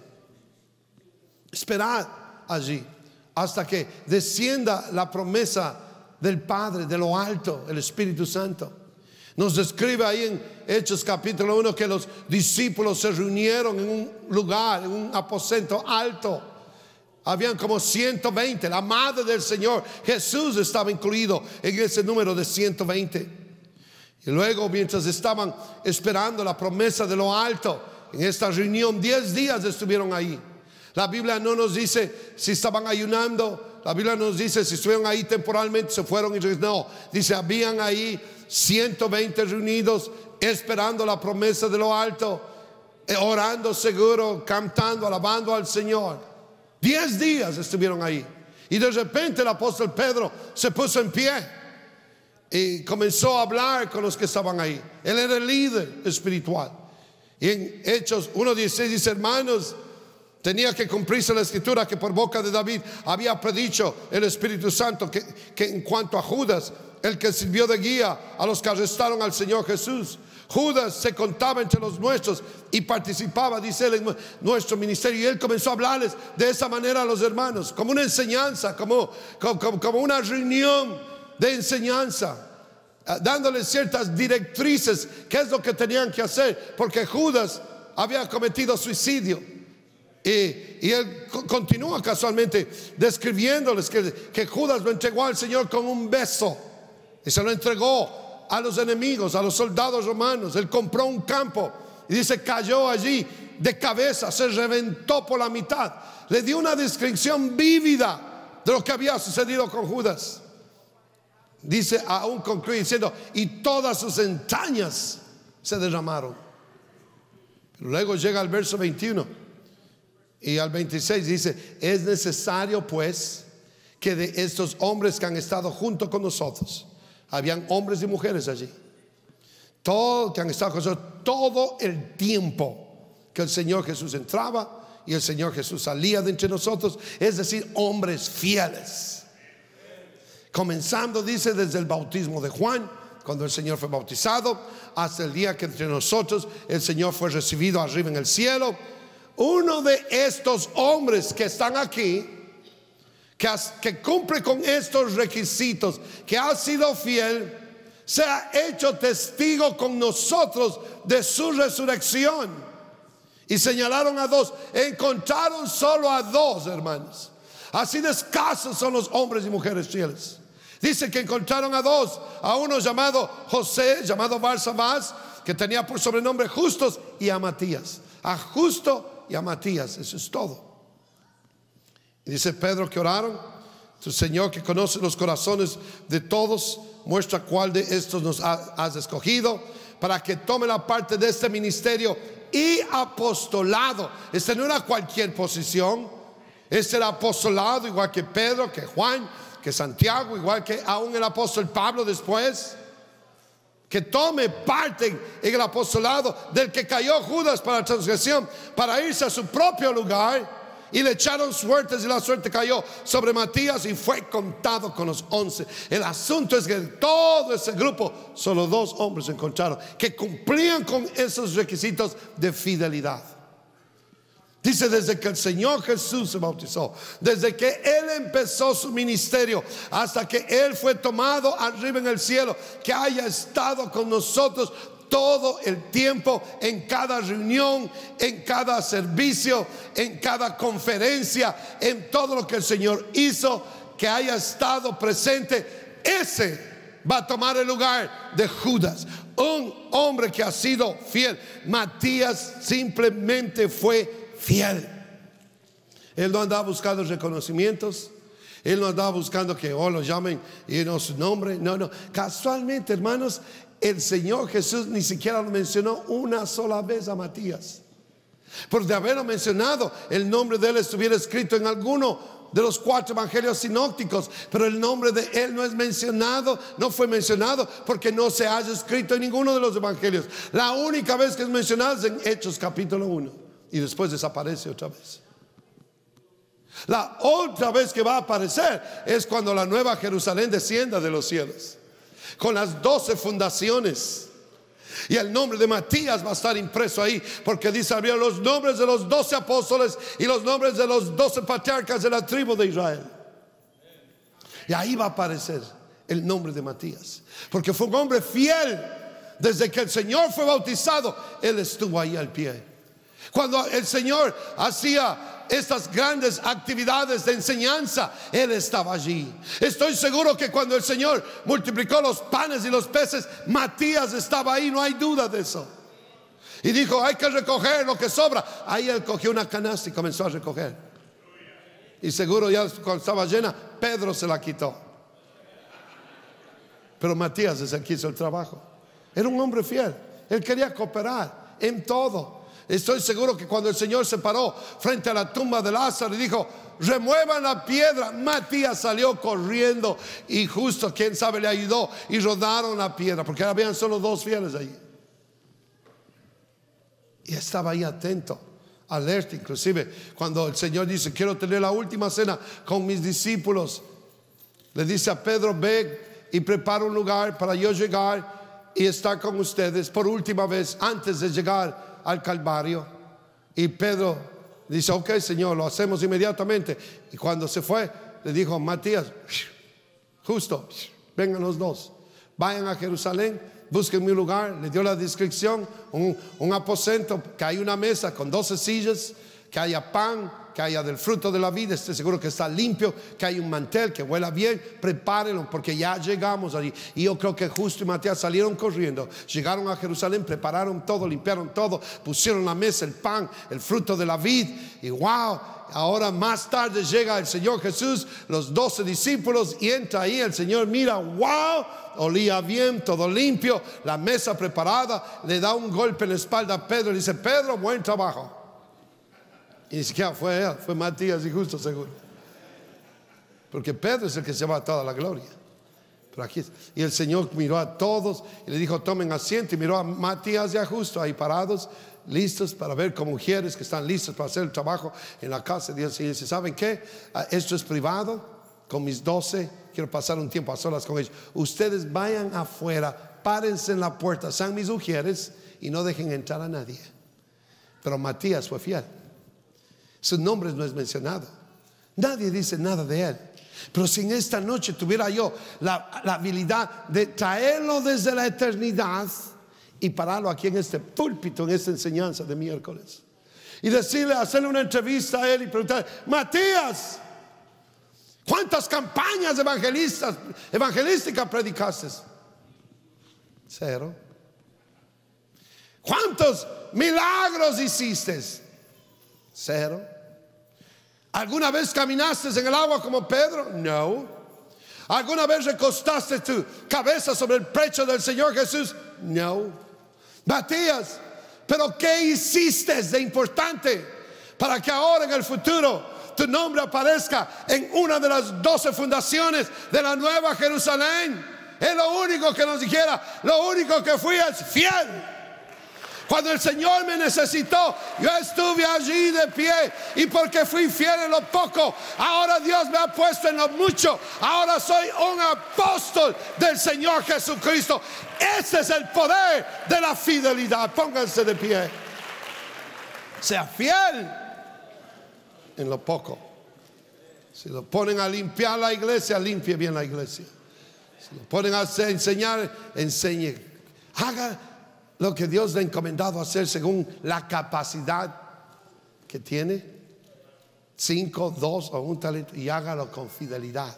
esperad allí hasta que descienda la promesa del Padre de lo alto, el Espíritu Santo. Nos describe ahí en Hechos capítulo 1 que los discípulos se reunieron en un lugar, en un aposento alto. Habían como 120. La madre del Señor Jesús estaba incluido en ese número de 120. Y luego, mientras estaban esperando la promesa de lo alto, en esta reunión 10 días estuvieron ahí. La Biblia no nos dice si estaban ayunando. La Biblia nos dice si estuvieron ahí temporalmente, se fueron y no. Dice, habían ahí 120 reunidos esperando la promesa de lo alto, orando seguro, cantando, alabando al Señor. 10 días estuvieron ahí. Y de repente el apóstol Pedro se puso en pie y comenzó a hablar con los que estaban ahí. Él era el líder espiritual. Y en Hechos 1:16 dice: hermanos, tenía que cumplirse la escritura que por boca de David había predicho el Espíritu Santo que en cuanto a Judas, el que sirvió de guía a los que arrestaron al Señor Jesús, Judas se contaba entre los nuestros y participaba, dice él, en nuestro ministerio. Y él comenzó a hablarles de esa manera a los hermanos, como una enseñanza, como una reunión de enseñanza, dándoles ciertas directrices, qué es lo que tenían que hacer, porque Judas había cometido suicidio. Y él continúa casualmente describiéndoles que Judas lo entregó al Señor con un beso y se lo entregó a los enemigos, a los soldados romanos. Él compró un campo y dice, cayó allí de cabeza, se reventó por la mitad. Le dio una descripción vívida de lo que había sucedido con Judas. Dice, aún concluye diciendo, y todas sus entrañas se derramaron. Pero luego llega al verso 21 y al 26, dice, es necesario pues que de estos hombres que han estado junto con nosotros, habían hombres y mujeres allí, todos que han estado con nosotros todo el tiempo que el Señor Jesús entraba y el Señor Jesús salía de entre nosotros, es decir, hombres fieles. Comenzando, dice, desde el bautismo de Juan, cuando el Señor fue bautizado, hasta el día que entre nosotros el Señor fue recibido arriba en el cielo. Uno de estos hombres que están aquí, que cumple con estos requisitos, que ha sido fiel, sea hecho testigo con nosotros de su resurrección. Y señalaron a dos. Encontraron solo a dos, hermanos. Así de escasos son los hombres y mujeres fieles. Dice que encontraron a dos. A uno llamado José, llamado Barsabás, que tenía por sobrenombre Justos, y a Matías. A Justo y a Matías. Eso es todo. Y dice Pedro que oraron. Tu Señor, que conoce los corazones de todos, muestra cuál de estos nos has escogido para que tome la parte de este ministerio y apostolado. Este no era cualquier posición. Este era apostolado, igual que Pedro, que Juan, que Santiago, igual que aún el apóstol Pablo después. Que tome parte en el apostolado del que cayó Judas para la transgresión, para irse a su propio lugar. Y le echaron suertes y la suerte cayó sobre Matías y fue contado con los 11. El asunto es que de todo ese grupo solo 2 hombres encontraron que cumplían con esos requisitos de fidelidad. Dice, desde que el Señor Jesús se bautizó, desde que Él empezó su ministerio hasta que Él fue tomado arriba en el cielo, que haya estado con nosotros todo el tiempo, en cada reunión, en cada servicio, en cada conferencia, en todo lo que el Señor hizo, que haya estado presente. Ese va a tomar el lugar de Judas, un hombre que ha sido fiel. Matías simplemente fue fiel. Él no andaba buscando reconocimientos. Él no andaba buscando que lo llamen y no su nombre. No. Casualmente, hermanos, el Señor Jesús ni siquiera lo mencionó una sola vez a Matías. Por de haberlo mencionado, el nombre de él estuviera escrito en alguno de los 4 evangelios sinópticos, pero el nombre de él no es mencionado, no fue mencionado porque no se haya escrito en ninguno de los evangelios. La única vez que es mencionado es en Hechos capítulo 1 y después desaparece otra vez. La otra vez que va a aparecer es cuando la nueva Jerusalén descienda de los cielos con las 12 fundaciones, y el nombre de Matías va a estar impreso ahí, porque dice, había los nombres de los 12 apóstoles y los nombres de los 12 patriarcas de la tribu de Israel, y ahí va a aparecer el nombre de Matías, porque fue un hombre fiel. Desde que el Señor fue bautizado, él estuvo ahí al pie. Cuando el Señor hacía estas grandes actividades de enseñanza, él estaba allí. Estoy seguro que cuando el Señor multiplicó los panes y los peces, Matías estaba ahí, no hay duda de eso. Y dijo, hay que recoger lo que sobra. Ahí él cogió una canasta y comenzó a recoger. Y seguro ya cuando estaba llena, Pedro se la quitó. Pero Matías es el que hizo el trabajo. Era un hombre fiel. Él quería cooperar en todo. Estoy seguro que cuando el Señor se paró frente a la tumba de Lázaro y dijo, remuevan la piedra, Matías salió corriendo y justo, quién sabe, le ayudó y rodaron la piedra, porque habían solo 2 fieles allí. Y estaba ahí atento, alerta. Inclusive cuando el Señor dice, quiero tener la última cena con mis discípulos, le dice a Pedro, ve y prepara un lugar para yo llegar y estar con ustedes por última vez antes de llegar al Calvario. Y Pedro dice, ok, Señor, lo hacemos inmediatamente. Y cuando se fue, le dijo, Matías, Justo, vengan los 2, vayan a Jerusalén, busquen mi lugar. Le dio la descripción, un aposento, que hay una mesa con 12 sillas, que haya pan, que haya del fruto de la vida, esté seguro que está limpio, que hay un mantel, que huela bien, prepárenlo porque ya llegamos allí. Y yo creo que Justo y Matías salieron corriendo, llegaron a Jerusalén, prepararon todo, limpiaron todo, pusieron la mesa, el pan, el fruto de la vid. Y wow, ahora más tarde llega el Señor Jesús, los 12 discípulos, y entra ahí el Señor, mira, wow, olía bien, todo limpio, la mesa preparada. Le da un golpe en la espalda a Pedro y dice, Pedro, buen trabajo. Y ni siquiera fue él, fue Matías y Justo seguro, porque Pedro es el que se va a toda la gloria. Pero aquí, y el Señor miró a todos y le dijo, tomen asiento, y miró a Matías y a Justo ahí parados, listos para ver, como mujeres que están listos para hacer el trabajo en la casa de Dios. Y dice, ¿saben qué? Esto es privado, con mis 12 quiero pasar un tiempo a solas con ellos. Ustedes vayan afuera, párense en la puerta, sean mis mujeres y no dejen entrar a nadie. Pero Matías fue fiel. Su nombre no es mencionado, nadie dice nada de él. Pero si en esta noche tuviera yo la habilidad de traerlo desde la eternidad y pararlo aquí en este púlpito, en esta enseñanza de miércoles, y decirle, hacerle una entrevista a él y preguntarle: Matías, ¿cuántas campañas evangelísticas predicaste? 0. ¿Cuántos milagros hiciste? 0. ¿Alguna vez caminaste en el agua como Pedro? No. ¿Alguna vez recostaste tu cabeza sobre el pecho del Señor Jesús? No. Matías, ¿pero qué hiciste de importante para que ahora en el futuro tu nombre aparezca en una de las 12 fundaciones de la Nueva Jerusalén? Es lo único que nos dijera. Lo único que fui es fiel. Cuando el Señor me necesitó, yo estuve allí de pie, y porque fui fiel en lo poco, ahora Dios me ha puesto en lo mucho. Ahora soy un apóstol del Señor Jesucristo. Ese es el poder de la fidelidad. Pónganse de pie. Sea fiel en lo poco. Si lo ponen a limpiar la iglesia, limpie bien la iglesia. Si lo ponen a enseñar, enseñe. Haga lo que Dios le ha encomendado hacer según la capacidad que tiene. 5, 2 o 1 talento. Y hágalo con fidelidad.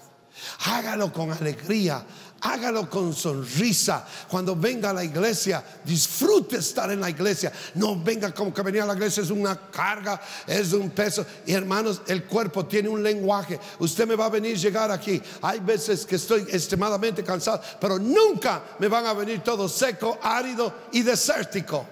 Hágalo con alegría. Hágalo con sonrisa. Cuando venga a la iglesia, disfrute estar en la iglesia. No venga como que venir a la iglesia es una carga, es un peso. Y hermanos, el cuerpo tiene un lenguaje. Usted me va a venir llegar aquí. Hay veces que estoy extremadamente cansado, pero nunca me van a venir todo seco, árido y desértico.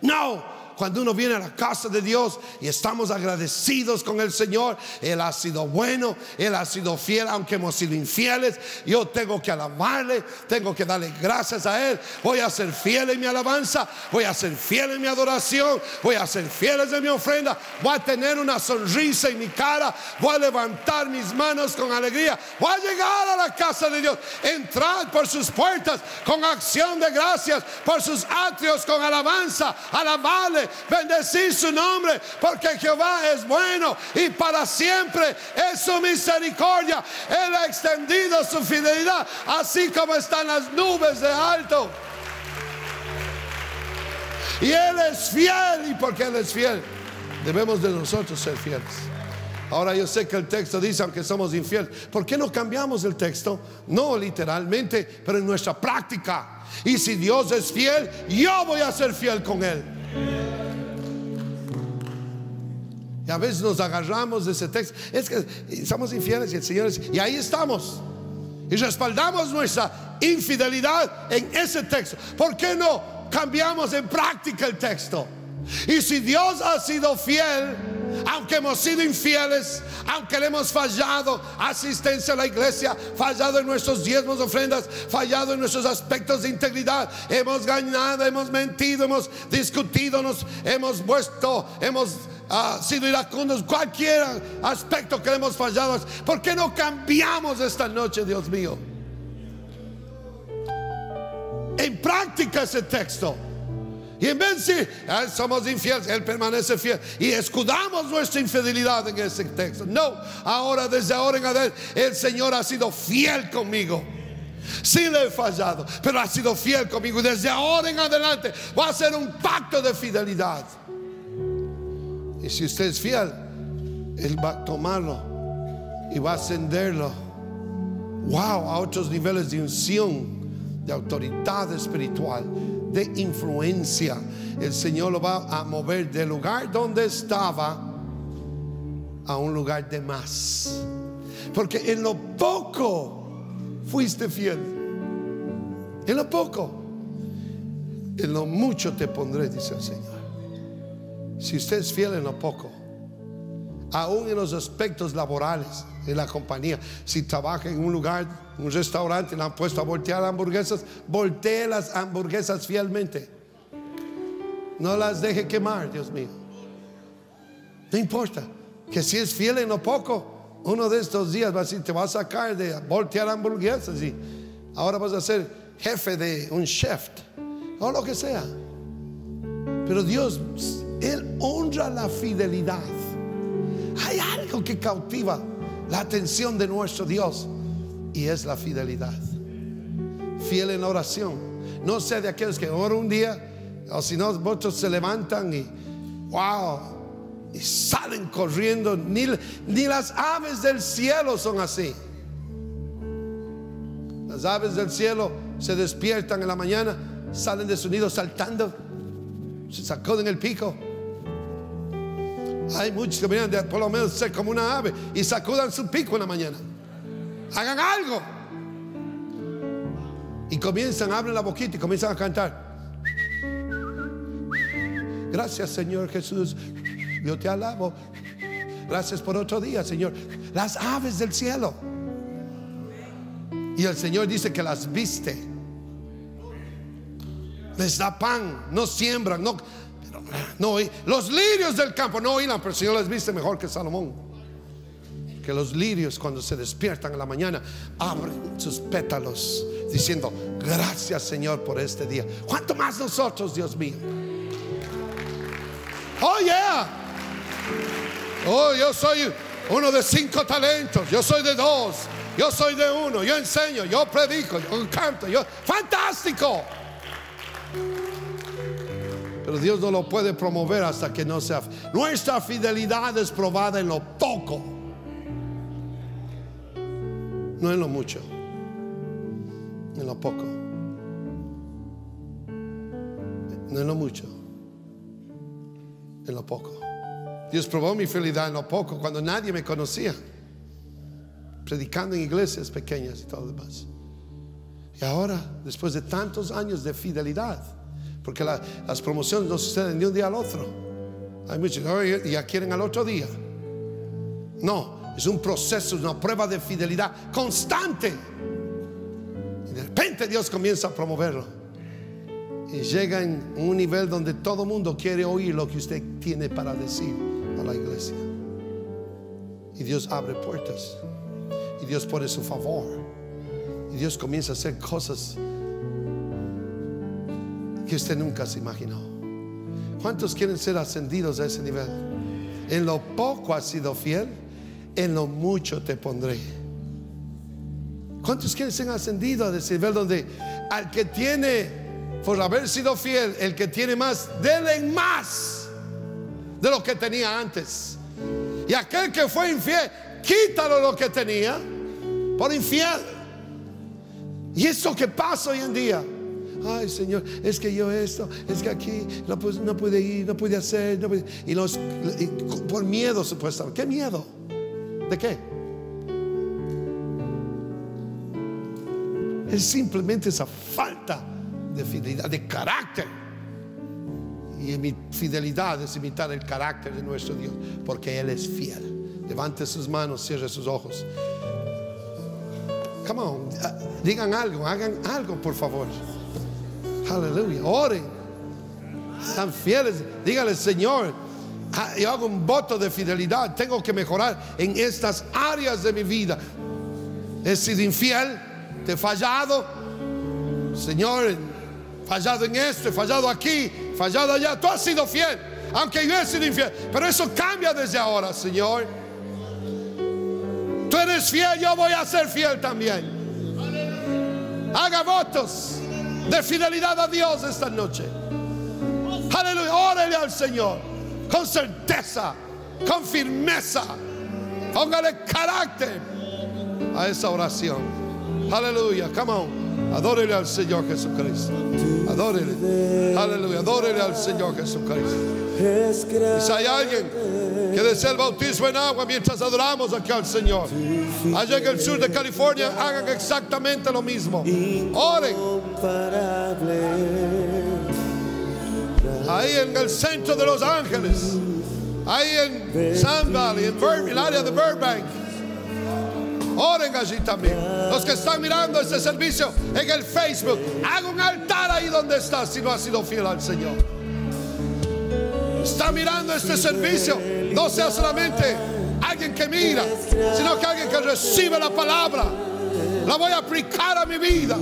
No. Cuando uno viene a la casa de Dios y estamos agradecidos con el Señor, Él ha sido bueno, Él ha sido fiel, aunque hemos sido infieles. Yo tengo que alabarle, tengo que darle gracias a Él. Voy a ser fiel en mi alabanza, voy a ser fiel en mi adoración, voy a ser fiel en mi ofrenda. Voy a tener una sonrisa en mi cara, voy a levantar mis manos con alegría. Voy a llegar a la casa de Dios, entrar por sus puertas con acción de gracias, por sus atrios con alabanza, alabarle, bendecir su nombre, porque Jehová es bueno y para siempre es su misericordia. Él ha extendido su fidelidad, así como están las nubes de alto. Y Él es fiel, y porque Él es fiel, debemos de nosotros ser fieles. Ahora yo sé que el texto dice, aunque somos infieles, ¿por qué no cambiamos el texto? No literalmente, pero en nuestra práctica. Y si Dios es fiel, yo voy a ser fiel con Él. Y a veces nos agarramos de ese texto. Es que somos infieles y el Señor es, y ahí estamos. Y respaldamos nuestra infidelidad en ese texto. ¿Por qué no cambiamos en práctica el texto? Y si Dios ha sido fiel, aunque hemos sido infieles, aunque le hemos fallado asistencia a la iglesia, fallado en nuestros diezmos, ofrendas, fallado en nuestros aspectos de integridad, hemos ganado, hemos mentido, hemos discutido, nos hemos sido iracundos, cualquier aspecto que le hemos fallado, ¿por qué no cambiamos esta noche, Dios mío, en práctica ese texto? Y en vez de decir, somos infieles, Él permanece fiel, y escudamos nuestra infidelidad en ese texto. No, ahora, desde ahora en adelante, el Señor ha sido fiel conmigo. Sí le he fallado, pero ha sido fiel conmigo, y desde ahora en adelante va a ser un pacto de fidelidad. Y si usted es fiel, Él va a tomarlo y va a ascenderlo, wow, a otros niveles de unción, de autoridad espiritual, de influencia. El Señor lo va a mover del lugar donde estaba a un lugar de más, porque en lo poco fuiste fiel. En lo poco, en lo mucho te pondré, dice el Señor. Si usted es fiel en lo poco, aún en los aspectos laborales, en la compañía, si trabaja en un lugar, un restaurante, le han puesto a voltear hamburguesas, voltee las hamburguesas fielmente. No las deje quemar, Dios mío. No importa, que si es fiel en lo poco, uno de estos días va a decir, te va a sacar de voltear hamburguesas y ahora vas a ser jefe de un chef o lo que sea. Pero Dios, Él honra la fidelidad. Hay algo que cautiva la atención de nuestro Dios, y es la fidelidad. Fiel en oración. No sé de aquellos que oran un día, o si no, otros se levantan y wow, y salen corriendo. Ni las aves del cielo son así. Las aves del cielo se despiertan en la mañana, salen de su nido saltando, se sacuden el pico. Hay muchos que vienen de por lo menos ser como una ave y sacudan su pico en la mañana. Hagan algo. Y comienzan, abren la boquita y comienzan a cantar. Gracias, Señor Jesús, yo te alabo. Gracias por otro día, Señor. Las aves del cielo. Y el Señor dice que las viste. Les da pan, no siembran, no, los lirios del campo no hilan, pero el Señor les viste mejor que Salomón. Que los lirios, cuando se despiertan en la mañana, abren sus pétalos diciendo: gracias, Señor, por este día. ¿Cuánto más nosotros, Dios mío? Oh, yeah. Oh, yo soy uno de 5 talentos, yo soy de 2, yo soy de 1, yo enseño, yo predico, yo canto, fantástico. Pero Dios no lo puede promover hasta que no sea. Nuestra fidelidad es probada en lo poco, no en lo mucho, en lo poco, no en lo mucho, en lo poco. Dios probó mi fidelidad en lo poco, cuando nadie me conocía, predicando en iglesias pequeñas y todo lo demás. Y ahora, después de tantos años de fidelidad, porque las promociones no suceden de un día al otro. Hay muchos que ya quieren al otro día. No, es un proceso, una prueba de fidelidad constante. Y de repente Dios comienza a promoverlo. Y llega en un nivel donde todo el mundo quiere oír lo que usted tiene para decir a la iglesia. Y Dios abre puertas. Y Dios pone su favor. Y Dios comienza a hacer cosas que usted nunca se imaginó. ¿Cuántos quieren ser ascendidos a ese nivel? En lo poco has sido fiel, en lo mucho te pondré. ¿Cuántos quieren ser ascendidos a ese nivel donde al que tiene, por haber sido fiel, el que tiene más, denle más de lo que tenía antes? Y aquel que fue infiel, quítalo lo que tenía por infiel. Y eso que pasa hoy en día. Ay, Señor, es que yo esto, es que aquí no pude ir, no pude hacer, no pude. Y por miedo supuestamente. ¿Qué miedo? ¿De qué? Es simplemente esa falta de fidelidad, de carácter. Y mi fidelidad es imitar el carácter de nuestro Dios, porque Él es fiel. Levante sus manos, cierre sus ojos. Come on, digan algo, hagan algo, por favor. Aleluya, oren, sean fieles. Dígale: Señor, yo hago un voto de fidelidad. Tengo que mejorar en estas áreas de mi vida. He sido infiel, te he fallado, Señor, he fallado en esto, he fallado aquí, he fallado allá. Tú has sido fiel, aunque yo he sido infiel, pero eso cambia desde ahora, Señor. Tú eres fiel, yo voy a ser fiel también. Haga votos de fidelidad a Dios esta noche. Aleluya, órele al Señor con certeza, con firmeza. Póngale carácter a esa oración. Aleluya, come on. Adórele al Señor Jesucristo. Adórele. Aleluya, adórele al Señor Jesucristo. Y si hay alguien que desea el bautismo en agua mientras adoramos aquí al Señor, allá en el sur de California, hagan exactamente lo mismo. Oren. Ahí en el centro de Los Ángeles, ahí en Sun Valley, en el área de Burbank, oren allí también. Los que están mirando este servicio en el Facebook, haga un altar ahí donde está si no ha sido fiel al Señor. Está mirando este servicio, no sea solamente alguien que mira, sino que alguien que recibe la palabra la voy a aplicar a mi vida.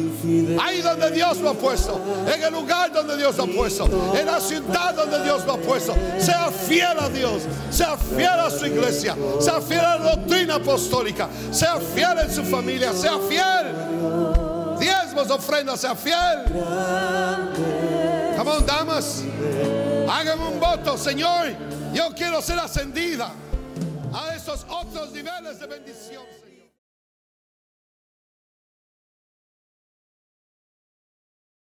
Ahí donde Dios lo ha puesto, en el lugar donde Dios lo ha puesto, en la ciudad donde Dios lo ha puesto. Sea fiel a Dios, sea fiel a su iglesia, sea fiel a la doctrina apostólica, sea fiel en su familia, sea fiel. Diezmos, ofrendas, sea fiel. Come on, damas, háganme un voto. Señor, yo quiero ser ascendida a esos otros niveles de bendición.